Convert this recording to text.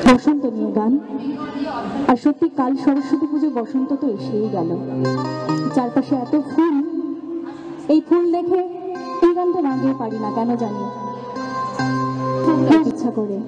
বসন্ত নিয়ে গান। আর সত্যি কাল সরস্বতী পুজো, বসন্ত তো এসেই গেল, চারপাশে এত ফুল। এই ফুল দেখে এই গানটা না গিয়ে পারি না, কেন জানি ইচ্ছা করে।